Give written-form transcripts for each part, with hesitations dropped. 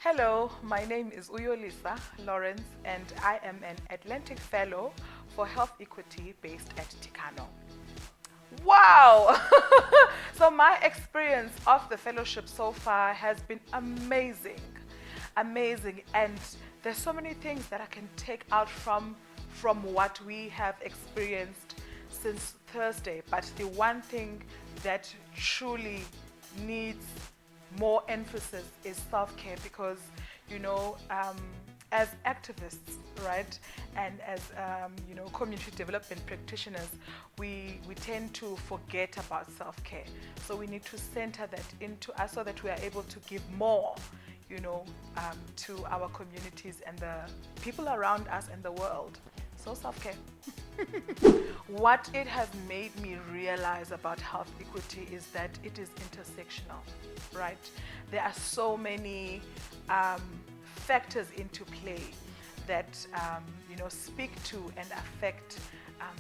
Hello, my name is Yolisa Lawrence and I am an Atlantic Fellow for Health Equity based at Tikano. Wow! So my experience of the fellowship so far has been amazing. Amazing, and there's so many things that I can take out from what we have experienced since Thursday, but the one thing that truly needs more emphasis is self-care because as activists, right, and as community development practitioners, we tend to forget about self-care. So we need to center that into us so that we are able to give more to our communities and the people around us and the world. So self-care. What it has made me realize about health equity is that it is intersectional, right? There are so many factors into play that speak to and affect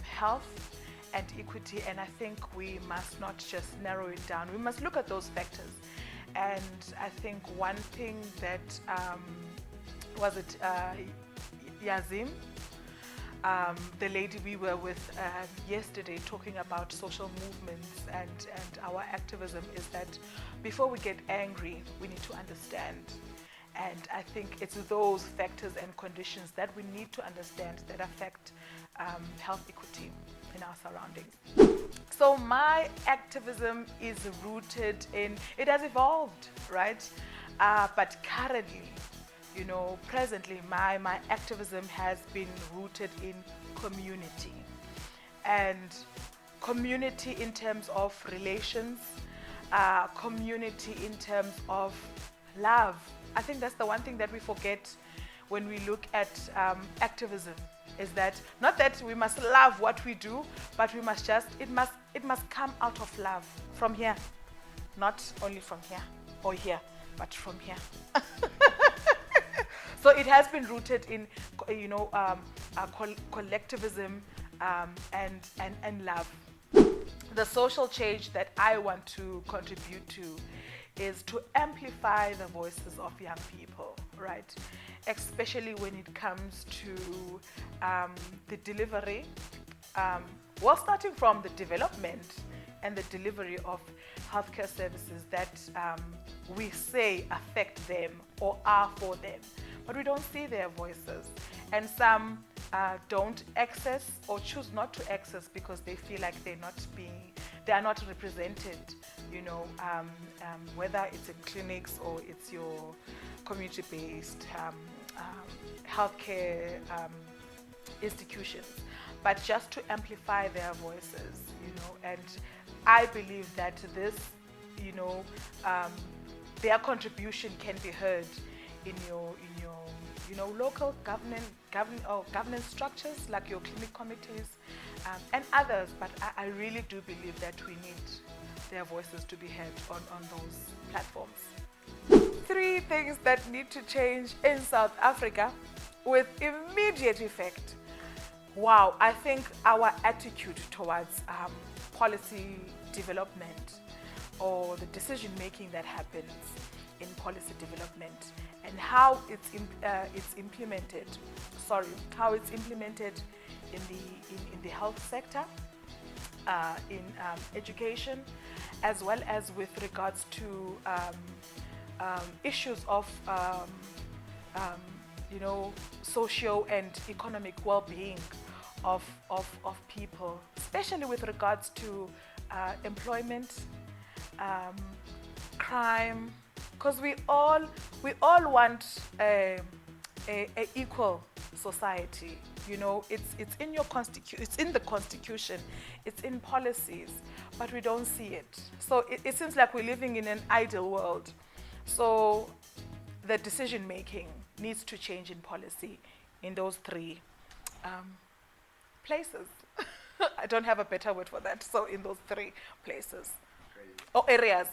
health and equity, and I think we must not just narrow it down. We must look at those factors. And I think one thing that Yazim, the lady we were with yesterday, talking about social movements and our activism, is that before we get angry, we need to understand. And I think it's those factors and conditions that we need to understand that affect health equity in our surroundings. So my activism is rooted in, it has evolved, right? But currently, presently my activism has been rooted in community. And community in terms of relations, community in terms of love. I think that's the one thing that we forget when we look at activism, is that not that we must love what we do, but we must it must come out of love from here, not only from here or here, but from here. So it has been rooted in collectivism and love. The social change that I want to contribute to is to amplify the voices of young people, right? Especially when it comes to the delivery, starting from the development and the delivery of healthcare services that we say affect them or are for them, but we don't see their voices. And some don't access or choose not to access because they feel like they are not represented, whether it's in clinics or it's your community-based healthcare institutions, but just to amplify their voices, and I believe that this, their contribution can be heard in your local governance structures like your clinic committees and others. But I really do believe that we need their voices to be heard on those platforms. 3 things that need to change in South Africa with immediate effect. Wow, I think our attitude towards policy development or the decision making that happens in policy development and how it's implemented. How it's implemented in the health sector, in education, as well as with regards to issues of socio and economic well-being of people, especially with regards to employment, crime, because we all want a equal society. It's in your it's in the constitution, it's in policies, but we don't see it. So it seems like we're living in an ideal world. So the decision making needs to change in policy in those 3 places. I don't have a better word for that. So in those 3 places or areas.